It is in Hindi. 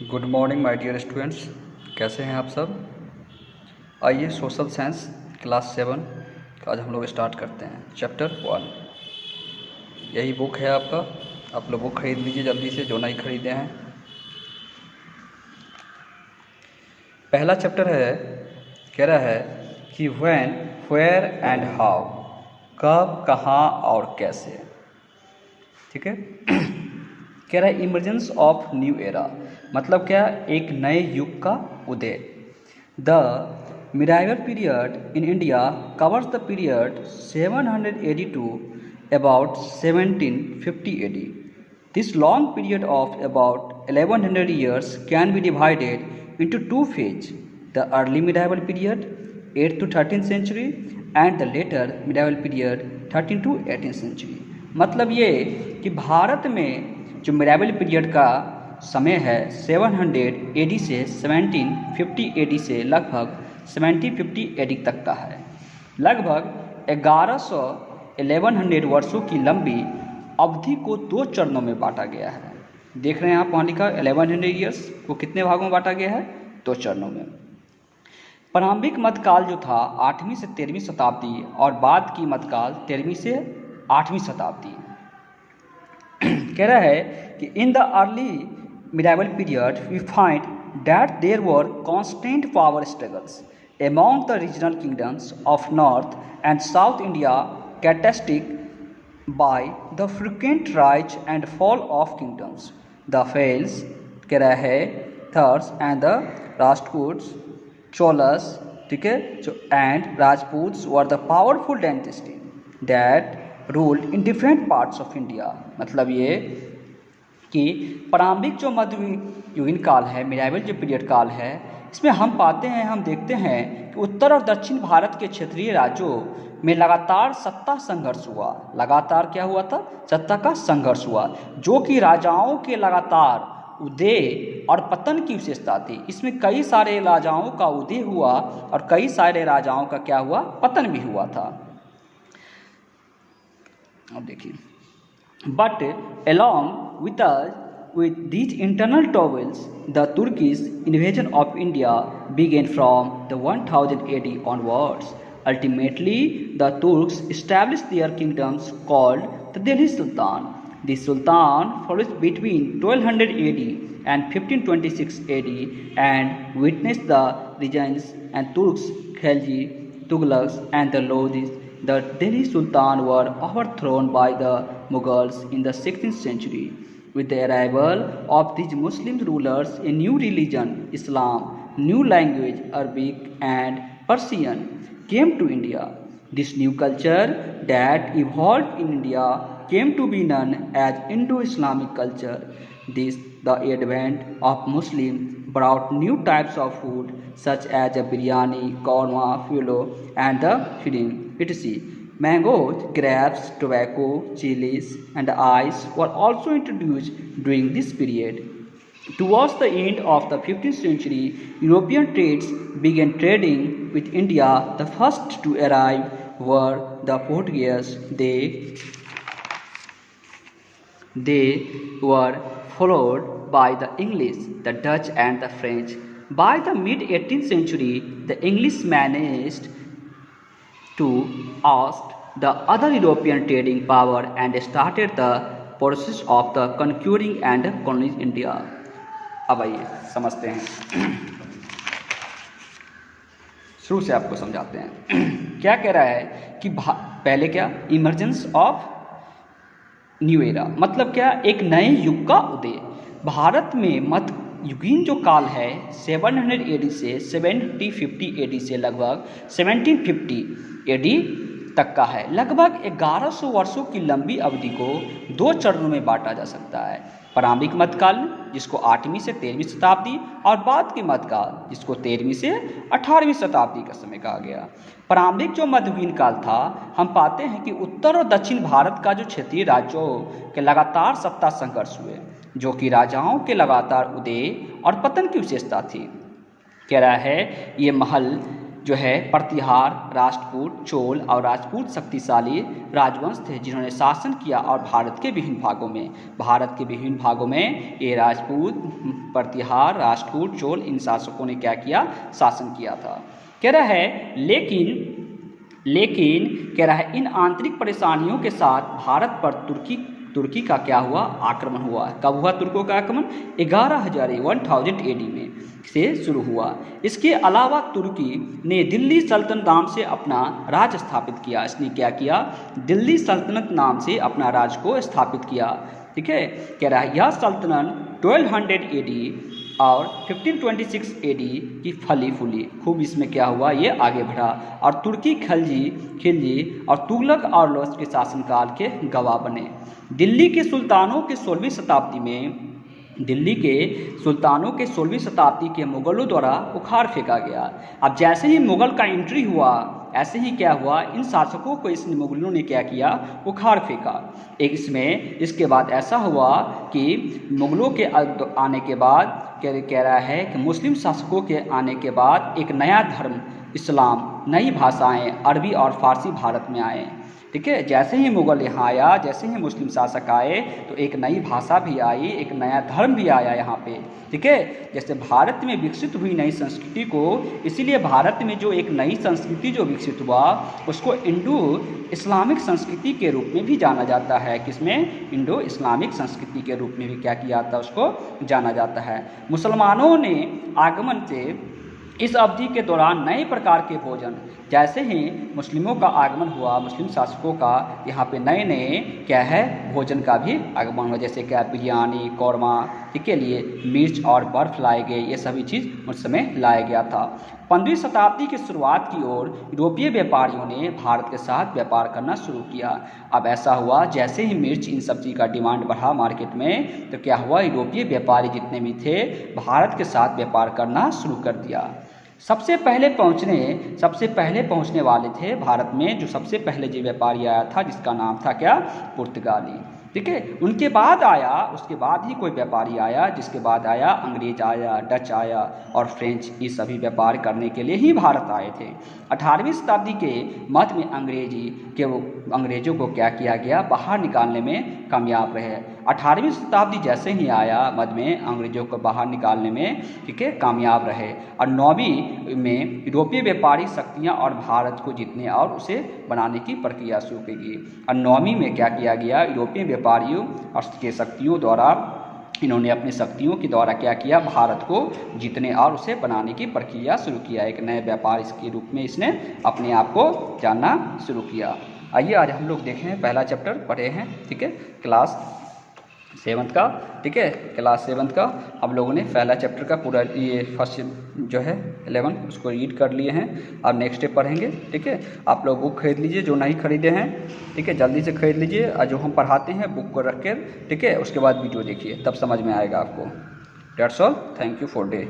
Good morning my dear students. कैसे हैं आप सब। आइए सोशल साइंस क्लास 7 का आज हम लोग स्टार्ट करते हैं। चैप्टर 1 यही बुक है आपका। आप लोग बुक खरीद लीजिए जल्दी से जो नहीं खरीदे हैं। पहला चैप्टर है, कह रहा है कि व्हेन, वेयर एंड हाउ, कब, कहाँ और कैसे। ठीक है। कह रहा है इमर्जेंस ऑफ न्यू एरा, मतलब क्या, एक नए युग का उदय। The medieval period in India covers the period 780 to about 1750 AD. This long period of about 1100 years can be divided into two phases: the early medieval period 8th to 13th century and the later medieval period 13th to 18th century। मतलब ये कि भारत में जो मिडाइवल पीरियड का समय है 700 AD से 1750 AD से लगभग 1750 AD तक का है। लगभग 1100 वर्षों की लंबी अवधि को दो चरणों में बांटा गया है। देख रहे हैं आप वहाँ लिखा 1100 ईयर्स को कितने भागों में बांटा गया है? दो चरणों में। प्रारंभिक मध्यकाल जो था 8वीं से 13वीं शताब्दी और बाद की मध्यकाल 13वीं से 8वीं शताब्दी। कह रहा है कि in the early medieval period we find that there were constant power struggles among the regional kingdoms of North and South India, characteristic by the frequent rise and fall of kingdoms. The Fales, कह रहा है, Thurs and the Rajputs, Cholas, ठीक है, and Rajputs were the powerful dynasty that ruled in different parts of India। मतलब ये कि प्रारंभिक जो मध्ययुगीन काल है, मिडाइवल जो पीरियड काल है, इसमें हम पाते हैं, हम देखते हैं कि उत्तर और दक्षिण भारत के क्षेत्रीय राज्यों में लगातार सत्ता संघर्ष हुआ। लगातार क्या हुआ था? सत्ता का संघर्ष हुआ, जो कि राजाओं के लगातार उदय और पतन की विशेषता थी। इसमें कई सारे राजाओं का उदय हुआ और कई सारे राजाओं का क्या हुआ? पतन भी हुआ था। अब देखिए, but along with these internal troubles, the Turkish invasion of India began from the 1000 AD onwards. Ultimately, the Turks established their kingdoms called the Delhi Sultan. The Sultan flourished between 1200 AD and 1526 AD and witnessed the regimes and Turks, Khalji, Tughlaqs and the Lodhis. The Delhi Sultan were overthrown by the Mughals in the 16th century. With the arrival of these Muslim rulers, a new religion, Islam, new language, Arabic and Persian, came to India. This new culture that evolved in India came to be known as Indo-Islamic culture. The advent of Muslims brought new types of food such as biryani, korma, fulo, and the fidim, etc. Mangoes, grapes, tobacco, chilies, and ice were also introduced during this period. Towards the end of the 15th century, European traders began trading with India. The first to arrive were the Portuguese. They were followed by the English, the Dutch, and the French. By the mid-18th century, the English managed to oust the other European trading power and started the process of the conquering and colonizing India। अब आइए समझते हैं, शुरू से आपको समझाते हैं। क्या कह रहा है कि पहले क्या, इमर्जेंस ऑफ न्यू एरा, मतलब क्या, एक नए युग का उदय। भारत में मध्ययुगीन जो काल है 700 AD से 1750 AD से लगभग 1750 AD तक का है। लगभग 1100 वर्षों की लंबी अवधि को दो चरणों में बांटा जा सकता है। प्रारंभिक मध्यकाल जिसको 8वीं से 13वीं शताब्दी और बाद के मध्यकाल जिसको 13वीं से 18वीं शताब्दी का समय कहा गया। प्रारंभिक जो मध्ययुगीन काल था, हम पाते हैं कि उत्तर और दक्षिण भारत का जो क्षेत्रीय राज्यों के लगातार सत्ता संघर्ष हुए, जो कि राजाओं के लगातार उदय और पतन की विशेषता थी। कह रहा है ये महल जो है प्रतिहार, राष्ट्रकूट, चोल और राजपूत शक्तिशाली राजवंश थे जिन्होंने शासन किया और भारत के विभिन्न भागों में ये राजपूत, प्रतिहार, राष्ट्रकूट, चोल इन शासकों ने क्या किया, शासन किया था। कह रहा है लेकिन कह रहा है इन आंतरिक परेशानियों के साथ भारत पर तुर्की का क्या हुआ, आक्रमण हुआ। कब हुआ तुर्कों का आक्रमण? 1000 AD में से शुरू हुआ। इसके अलावा तुर्की ने दिल्ली सल्तनत नाम से अपना राज स्थापित किया। इसने क्या किया? दिल्ली सल्तनत नाम से अपना राज को स्थापित किया। ठीक है, कह रहा है यह सल्तनत 1200 AD और 1526 AD की फली फूली, खूब इसमें क्या हुआ, ये आगे बढ़ा और तुर्की खिलजी और तुगलक और लोस के शासनकाल के गवाह बने। दिल्ली के सुल्तानों के 16वीं शताब्दी के मुगलों द्वारा उखाड़ फेंका गया। अब जैसे ही मुगल का एंट्री हुआ, ऐसे ही क्या हुआ, इन शासकों को इस मुगलों ने क्या किया, उखाड़ फेंका। इसके बाद ऐसा हुआ कि मुगलों के आने के बाद कह रहा है कि मुस्लिम शासकों के आने के बाद एक नया धर्म इस्लाम, नई भाषाएं अरबी और फारसी भारत में आए। ठीक है, जैसे ही मुगल यहाँ आया, जैसे ही मुस्लिम शासक आए तो एक नई भाषा भी आई, एक नया धर्म भी आया यहाँ पे। ठीक है, जैसे भारत में विकसित हुई नई संस्कृति को, इसीलिए भारत में जो एक नई संस्कृति जो विकसित हुआ उसको इंडो इस्लामिक संस्कृति के रूप में भी जाना जाता है। किसमें? इंडो इस्लामिक संस्कृति के रूप में भी क्या किया जाता है, उसको जाना जाता है। मुसलमानों ने आगमन से इस अवधि के दौरान नए प्रकार के भोजन, जैसे ही मुस्लिमों का आगमन हुआ, मुस्लिम शासकों का यहाँ पे नए नए क्या है, भोजन का भी आगमन हुआ। जैसे क्या, बिरयानी, कौरमा, के लिए मिर्च और बर्फ़ लाए गए, ये सभी चीज़ उस समय लाया गया था। 15वीं शताब्दी की शुरुआत की ओर यूरोपीय व्यापारियों ने भारत के साथ व्यापार करना शुरू किया। अब ऐसा हुआ, जैसे ही मिर्च इन सब चीज़ का डिमांड बढ़ा मार्केट में, तो क्या हुआ, यूरोपीय व्यापारी जितने भी थे भारत के साथ व्यापार करना शुरू कर दिया। सबसे पहले पहुंचने वाले थे भारत में, जो सबसे पहले जो व्यापारी आया था जिसका नाम था क्या, पुर्तगाली। ठीक है, उसके बाद ही कोई व्यापारी आया, जिसके बाद आया अंग्रेज आया, डच आया और फ्रेंच, ये सभी व्यापार करने के लिए ही भारत आए थे। 18वीं शताब्दी के मध्य में अंग्रेजों को क्या किया गया, बाहर निकालने में कामयाब रहे। 18वीं शताब्दी जैसे ही आया, मध्य में अंग्रेजों को बाहर निकालने में ठीक है कामयाब रहे। और 9वीं में यूरोपीय व्यापारी शक्तियाँ और भारत को जीतने और उसे बनाने की प्रक्रिया शुरू की गई। और 9वीं में क्या किया गया, यूरोपीय व्यापारियों और के शक्तियों द्वारा, इन्होंने अपनी शक्तियों के द्वारा क्या किया, भारत को जीतने और उसे बनाने की प्रक्रिया शुरू किया। एक नए व्यापारी के रूप में इसने अपने आप को जानना शुरू किया। आइए आज हम लोग देखें, पहला चैप्टर पढ़े हैं। ठीक है, क्लास 7th का। ठीक है, क्लास 7th का हम लोगों ने पहला चैप्टर का पूरा ये फर्स्ट जो है 11 उसको रीड कर लिए हैं। अब नेक्स्ट डे पढ़ेंगे। ठीक है, आप लोग बुक खरीद लीजिए जो नहीं खरीदे हैं। ठीक है, जल्दी से खरीद लीजिए और जो हम पढ़ाते हैं बुक को रख कर, ठीक है, उसके बाद वीडियो देखिए, तब समझ में आएगा आपको। That's all, thank you for day.